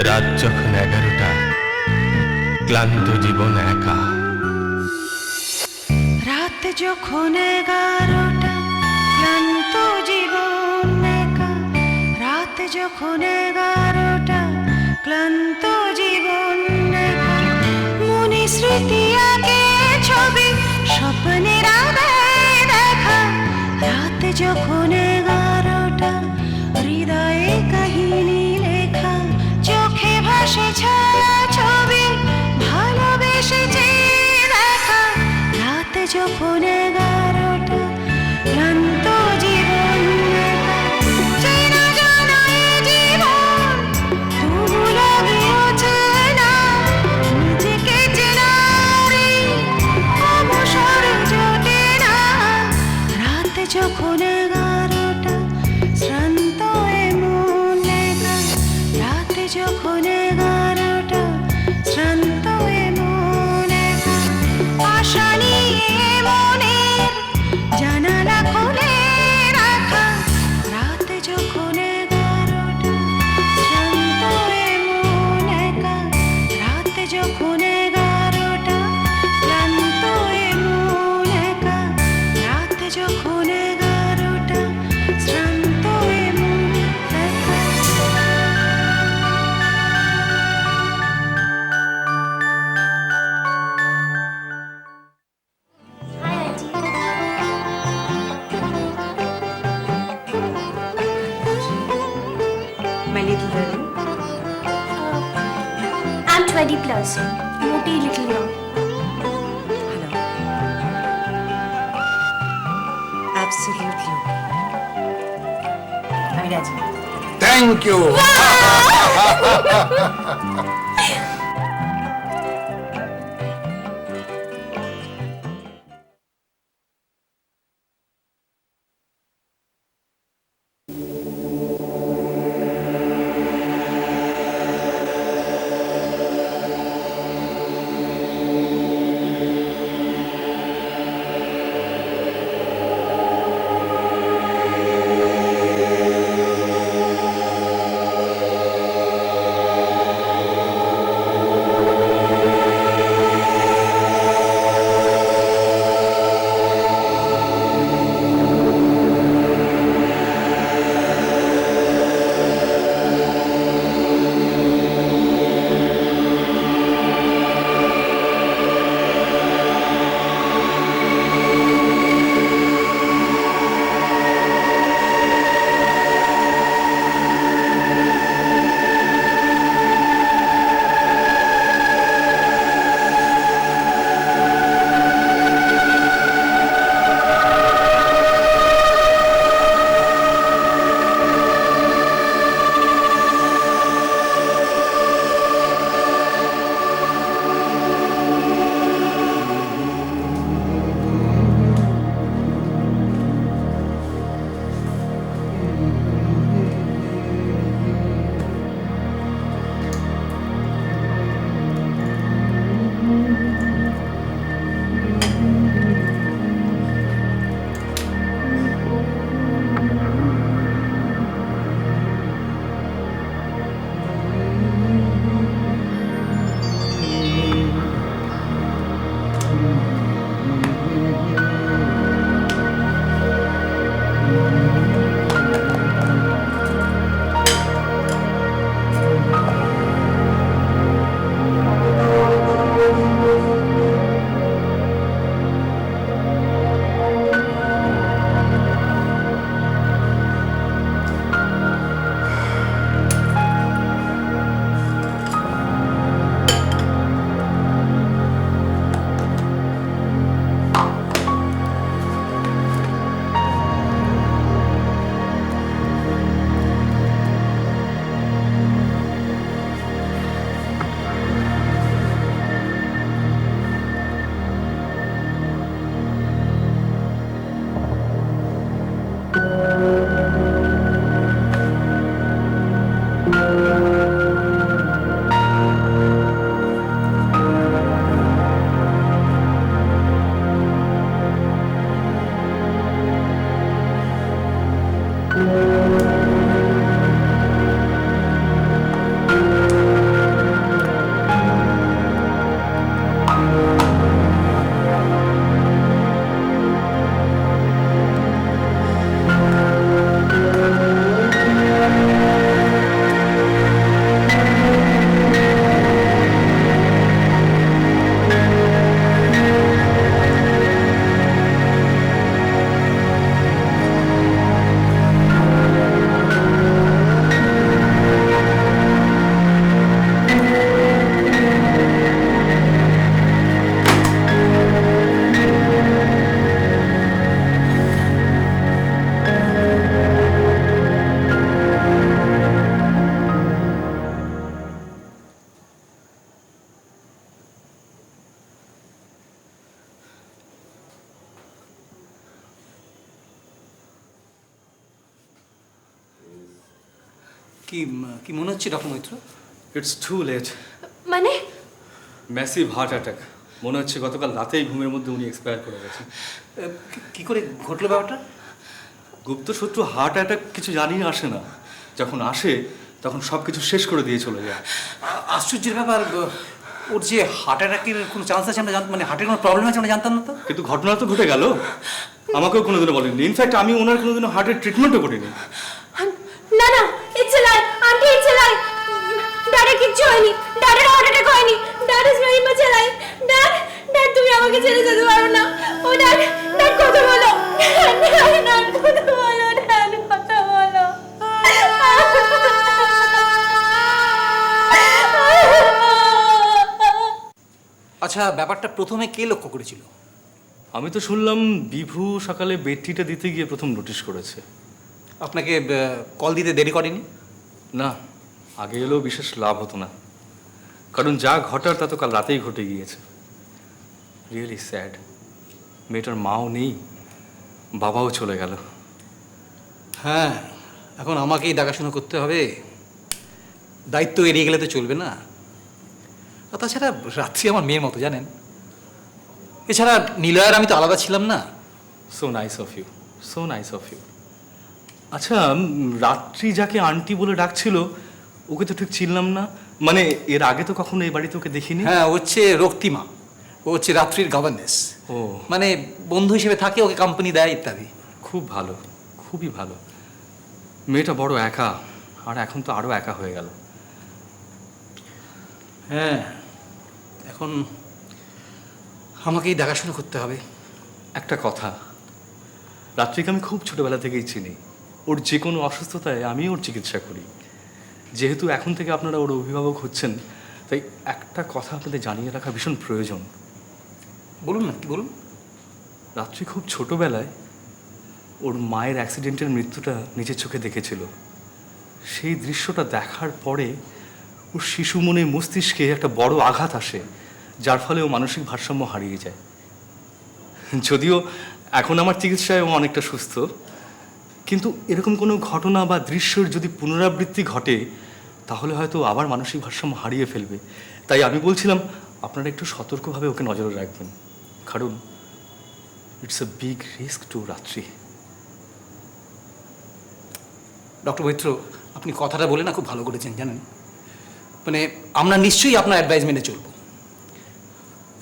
রাত যখন 11টা, ক্লান্ত জীবন একা। রাত যখন 11টা, ক্লান্ত জীবন একা। রাত যখন 11টা, ক্লান্ত জীবন একা। মনে স্মৃতি আগে ছবি, স্বপ্নের আধারে দেখা। রাত যখন 11টা, হৃদয়ে কাহিনী লেখা। চোখে ভাসে ছায়া ছবি, ভালোবেসেছি দেখা। রাত যখন 11টা, ক্লান্ত জীবন একা। চেনা জানা এ জীবন, তবু লাগে অচেনা। নিজেকে চেনার এই অবসর জোটে না। রাত যখন 11টা, শ্রান্ত এ মন একা। রাত যখন 11টা, শ্রান্ত এ মন একা। আশা নিয়ে মনের জানালা খুলে রাখা। রাত যখন 11টা, শ্রান্ত এ মন একা। রাত যখন 11টা, ক্লান্ত এ মন একা। রাত যখন 11টা, শ্রান্ত এ মন একা। My little darling. I'm 20 plus. Naughty little young. Hello. Absolutely okay. আমি রাজি। Thank you. কি কি মনে হচ্ছে doctor Maitra? It's too late. মানে ম্যাসিভ হার্ট অ্যাটাক। মনে হচ্ছে গতকাল রাতেই ঘুমের মধ্যে উনি এক্সপায়ার করে গেছেন। কি করে ঘটলো ব্যাপারটা? গুপ্ত শত্রু হার্ট অ্যাটাক কিছু জানিয়ে আসে না, যখন আসে তখন সব কিছু শেষ করে দিয়ে চলে যায়। আশ্চর্যের ব্যাপার, ওর যে হার্ট অ্যাটাকের কোনো চান্স আছে আমরা জানতাম, মানে হার্টের কোনো প্রবলেম আছে আমরা জানতাম না তো। কিন্তু ঘটনা তো ঘটে গেল, আমাকেও কোনোদিনও বলেননি। ইনফ্যাক্ট আমি ওনার কোনোদিনও হার্টের ট্রিটমেন্টও করিনি। না না, it's a lie aunty, it's a lie. ড্যাডের কিচ্ছু হয়নি, ড্যাডের হার্ট অ্যাটাক হয়নি। Dad is very much alive. Dad, dad তুমি আমাকে ছেড়ে যেতে পারো না। ও ড্যাড, ড্যাড কথা বলো। ড্যাড কথা বলো, ড্যাড কথা বলো। আচ্ছা, ব্যাপারটা প্রথমে কে লক্ষ্য করেছিল? আমি তো শুনলাম বিভু সকালে বেডটিটা দিতে গিয়ে প্রথম নোটিশ করেছে। আপনাকে কল দিতে দেরি করেনি? না, আগে এলেও বিশেষ লাভ হতো না, কারণ যা ঘটার তা তো কাল রাতেই ঘটে গিয়েছে। Really sad. মেয়েটার মাও নেই, বাবাও চলে গেল। হ্যাঁ, এখন আমাকেই দেখাশোনা করতে হবে। দায়িত্ব এড়িয়ে গেলে তো চলবে না। আর তাছাড়া রাত্রি আমার মেয়ের মতো, জানেন। এছাড়া নিলয়ের আমি তো আলাদা ছিলাম না। So nice of you, so nice of you. আচ্ছা, রাত্রি যাকে আন্টি বলে ডাকছিল ওকে তো ঠিক চিনলাম না। মানে এর আগে তো কখনো এই বাড়িতে ওকে দেখিনি। হ্যাঁ, ও হচ্ছে রক্তিমা। ও হচ্ছে রাত্রির গভর্নেন্স। ও, মানে বন্ধু হিসেবে থাকে, ওকে কোম্পানি দেয় ইত্যাদি। খুব ভালো, খুবই ভালো। মেয়েটা বড় একা, আর এখন তো আরও একা হয়ে গেল। হ্যাঁ, এখন আমাকেই দেখাশোনা করতে হবে। একটা কথা, রাত্রিকে আমি খুব ছোটবেলা থেকেই চিনি। ওর যে কোনো অসুস্থতায় আমি ওর চিকিৎসা করি। যেহেতু এখন থেকে আপনারা ওর অভিভাবক হচ্ছেন, তাই একটা কথা আপনাদের জানিয়ে রাখা ভীষণ প্রয়োজন। বলুন না, কি বলুন। রাত্রি খুব ছোটবেলায় ওর মায়ের অ্যাক্সিডেন্টের মৃত্যুটা নিজের চোখে দেখেছিল। সেই দৃশ্যটা দেখার পরে ওর শিশু মনে মস্তিষ্কে একটা বড় আঘাত আসে, যার ফলে ও মানসিক ভারসাম্য হারিয়ে যায়। যদিও এখন আমার চিকিৎসায় ও অনেকটা সুস্থ, কিন্তু এরকম কোনো ঘটনা বা দৃশ্যের যদি পুনরাবৃত্তি ঘটে তাহলে হয়তো আবার মানসিক ভারসাম্য হারিয়ে ফেলবে। তাই আমি বলছিলাম আপনারা একটু সতর্কভাবে ওকে নজরে রাখবেন, কারণ it's a big risk two রাত্রি। ডক্টর মৈত্র, আপনি কথাটা বলে না খুব ভালো করেছেন, জানেন। মানে আমরা নিশ্চয়ই আপনার অ্যাডভাইস মেনে চলব।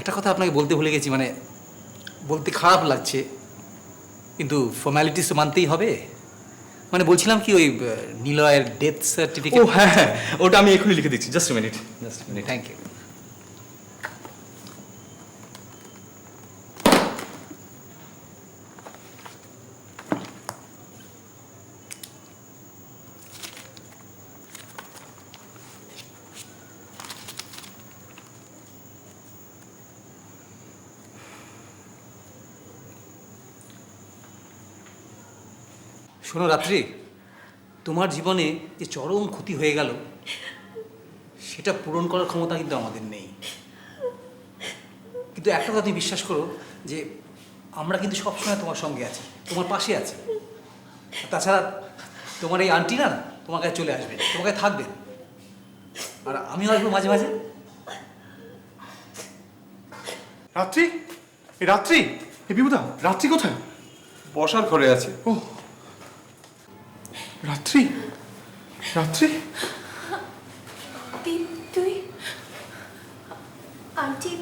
একটা কথা আপনাকে বলতে ভুলে গেছি, মানে বলতে খারাপ লাগছে, কিন্তু ফর্ম্যালিটিস তো মানতেই হবে। মানে বলছিলাম কি, ওই নিলয়ের ডেথ সার্টিফিকেট। ও হ্যাঁ হ্যাঁ, ওটা আমি এখনই লিখে দিচ্ছি। Just minute, just minute. Thank you. শোনো রাত্রি, তোমার জীবনে যে চরম ক্ষতি হয়ে গেল সেটা পূরণ করার ক্ষমতা কিন্তু আমাদের নেই। কিন্তু একটা কথা তুমি বিশ্বাস করো, যে আমরা কিন্তু সবসময় তোমার সঙ্গে আছি, তোমার পাশে আছি। আর তাছাড়া তোমার এই আন্টি না তোমার কাছে চলে আসবেন, তোমার কাছে থাকবেন, আর আমিও আসবো মাঝে মাঝে। রাত্রি, এই রাত্রি, এই বিভুদা, রাত্রি কোথায়? বসার ঘরে আছে। ও রাত্রি, রাত্রি। দীপ, তুই? আন্টি,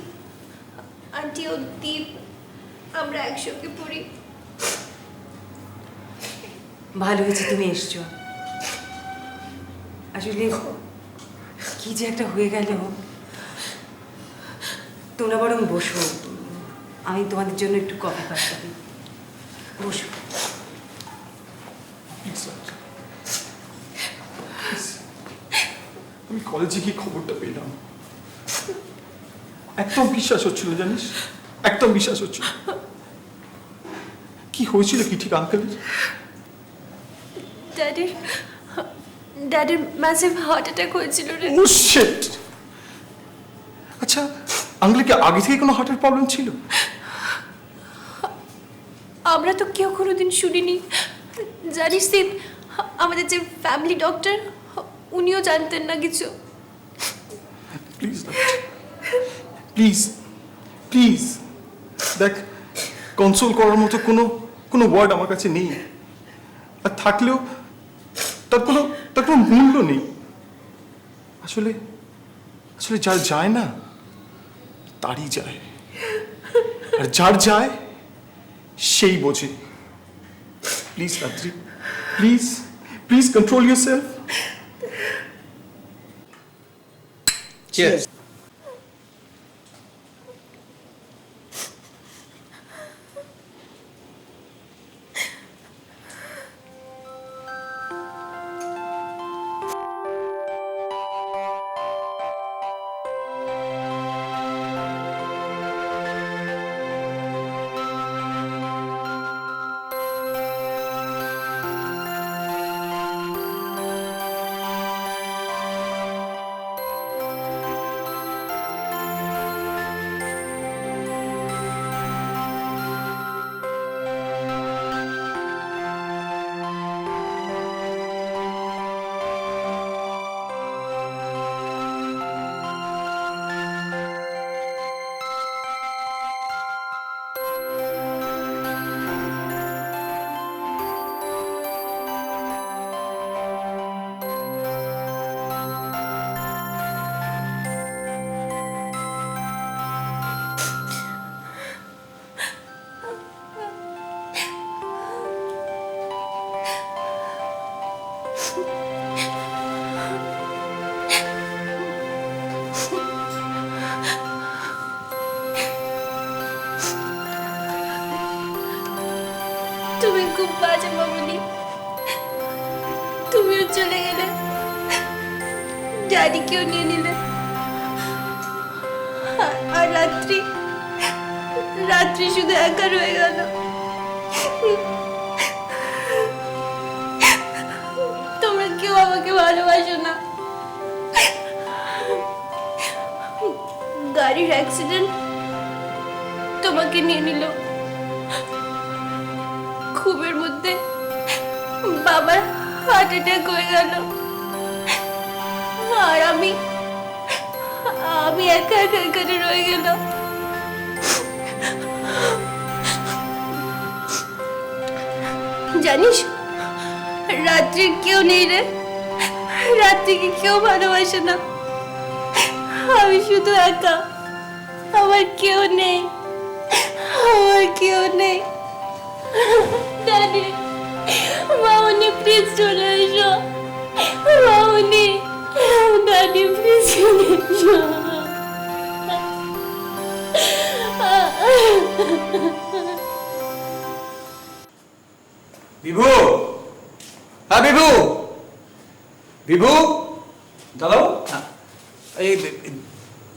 আন্টি ও দীপ, আমরা একসঙ্গে পড়ি। ভালো হয়েছে তুমি এসছো। আসলে কি যে একটা হয়ে গেল। তোমরা বরং বসো, আমি তোমাদের জন্য একটু কফি পাঠাবো। বসো। আমি কলেজে গিয়ে খবরটা পেলাম, একদম বিশ্বাস হচ্ছিল, জানিস, একদম বিশ্বাস হচ্ছিল। কি হয়েছিল কি ঠিক আঙ্কেলের? ড্যাডির ম্যাসিভ হার্ট অ্যাটাক হয়েছিল রে। ও শিট। আচ্ছা, আঙ্কেলের কি আগে থেকে কোনো হার্টের প্রবলেম ছিল? আমরা তো কেউ কোনোদিন শুনিনি। জানিস দীপ, আমাদের যে ফ্যামিলি ডক্টর, উনিও জানতেন না কিছু। প্লিজ প্লিজ প্লিজ, দেখ কনসোল করার মতো কোনো ওয়ার্ড আমার কাছে নেই, আর থাকলেও তার কোনো মূল্য নেই। আসলে আসলে যার যায় না তারই যায়, আর যার যায় সেই বোঝে। প্লিজ রাত্রি, please please control yourself. Cheers. তুমি খুব বাজে মামনি, তুমিও চলে গেলে, ড্যাডিকেও নিয়ে নিলে, আর রাত্রি রাত্রি শুধু একা রয়ে গেল। তোমরা কেউ আমাকে ভালোবাসো না। গাড়ির অ্যাক্সিডেন্ট তোমাকে নিয়ে নিল, খুবের মধ্যে বাবার হার্ট অ্যাটাক হয়ে গেল, আর আমি একা একা এখানে রয়ে গেলাম। জানিস রাত্রির কেউ নেই রে, রাত্রিকে কেউ ভালোবাসে না, আমি শুধু একা, আমার কেউ নেই, আমার কেউ নেই। ড্যাডি, মামনি প্লিজ চলে এসো, মামনি, ড্যাডি প্লিজ চলে এসো। বিভু, হ্যাঁ বিভু, বিভু দাদাও, এই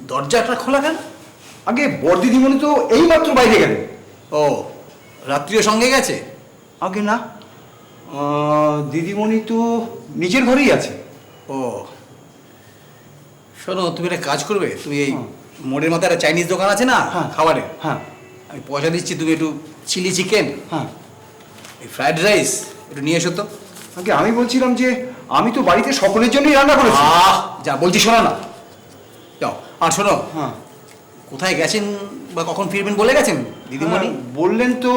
দরজাটা খোলা কেন? আগে বড়দিদিমণি তো এইমাত্র বাইরে গেলেন। ও, রাত্রিও সঙ্গে গেছে? আগে না, দিদিমণি তো নিজের ঘরেই আছে। ও শোনো, তুমি একটা কাজ করবে, তুমি এই মোড়ের মধ্যে একটা চাইনিজ দোকান আছে না হ্যাঁ। খাবারের, হ্যাঁ আমি পয়সা দিচ্ছি, তুমি একটু চিলি চিকেন, হ্যাঁ, এই ফ্রাইড রাইস একটু নিয়ে এসো তো। আগে আমি বলছিলাম যে আমি তো বাড়িতে সকলের জন্যই রান্না করেছি। যা বলছি শোনো না, যাও। আর শোনো, হ্যাঁ, কোথায় গেছেন বা কখন ফিরবেন বলে গেছেন দিদিমণি? বললেন তো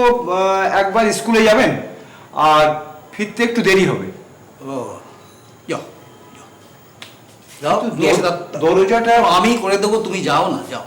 একবার স্কুলে যাবেন আর ফিরতে একটু দেরি হবে। ও যাও যাও, নিয়ে এসো দাও। দরজাটা আমি করে দেবো, তুমি যাও না, যাও।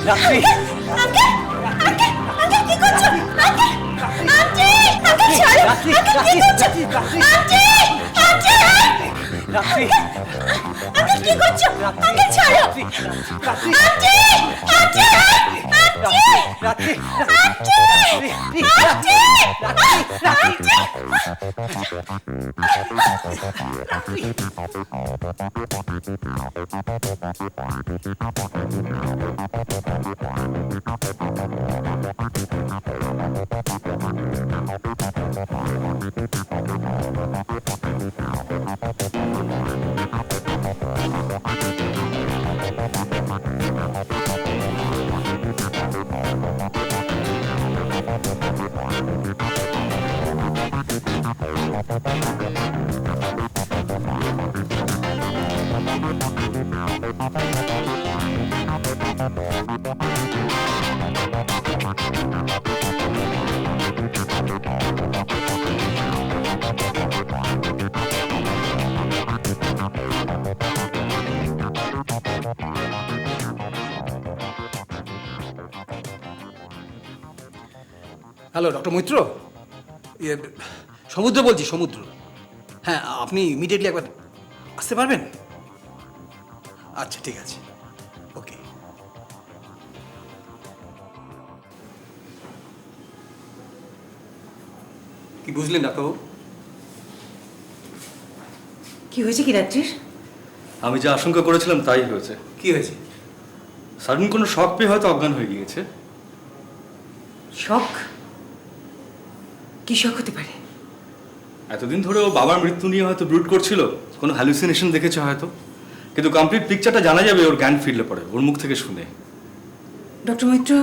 রাত্রি আঙ্কেল কি করছো আঙ্কেল আঙ্কেল ছাড়ো আঙ্কেল কি করছো আঙ্কেল রাত্রি আঙ্কেল কি করছো আঙ্কেল ছাড়ো আঙ্কেল রাত্রি হ্যালো ডক্টর মৈত্র, সমুদ্র বলছি, সমুদ্র। হ্যাঁ, আপনি ইমিডিয়েটলি একবার আসতে পারবেন? আচ্ছা, ঠিক আছে, ওকে। কি বুঝলেন ডাক্তারবাবু? কি হয়েছে কি রাত্রির? আমি যা আশঙ্কা করেছিলাম তাই হয়েছে। কি হয়েছে? সাডেন কোনো শক পেয়ে হয়তো অজ্ঞান হয়ে গিয়েছে। শখ? কি শখ হতে পারে? এতদিন ধরে ও বাবার মৃত্যু নিয়ে হয়তো ব্রুড করছিল, কোনো হ্যালুসিনেশন দেখেছে হয়তো, কিন্তু কমপ্লিট পিকচারটা জানা যাবে ওর জ্ঞান ফিরলে পরে, ওর মুখ থেকে শুনে। ডক্টর মৈত্র,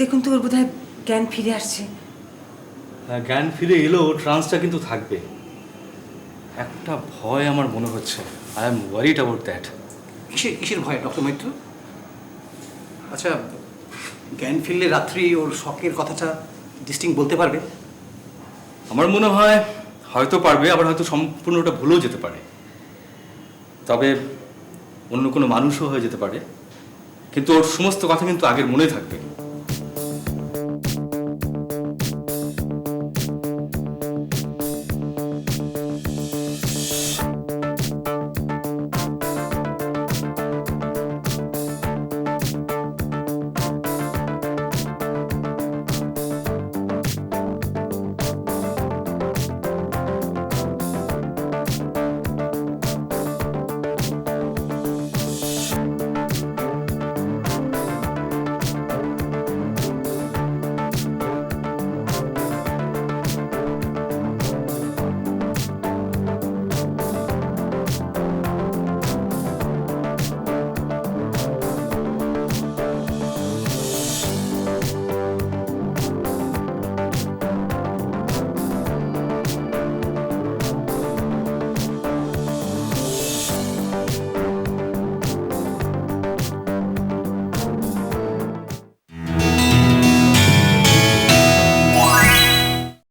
দেখুন তো ওর বোধহয় জ্ঞান ফিরে আসছে। হ্যাঁ, জ্ঞান ফিরে এলেও ট্রান্সটা কিন্তু থাকবে। একটা ভয় আমার মনে হচ্ছে, I am worried about that. কিসের ভয় ডক্টর মৈত্র? আচ্ছা, জ্ঞান ফিরলে রাত্রি ওর শখের কথাটা ডিস্টিংক্ট বলতে পারবে? আমার মনে হয় হয়তো পারবে, আবার হয়তো সম্পূর্ণটা ভুলেও যেতে পারে। তবে অন্য কোনো মানুষও হয়ে যেতে পারে, কিন্তু ওর সমস্ত কথা কিন্তু আগের মনে থাকবে।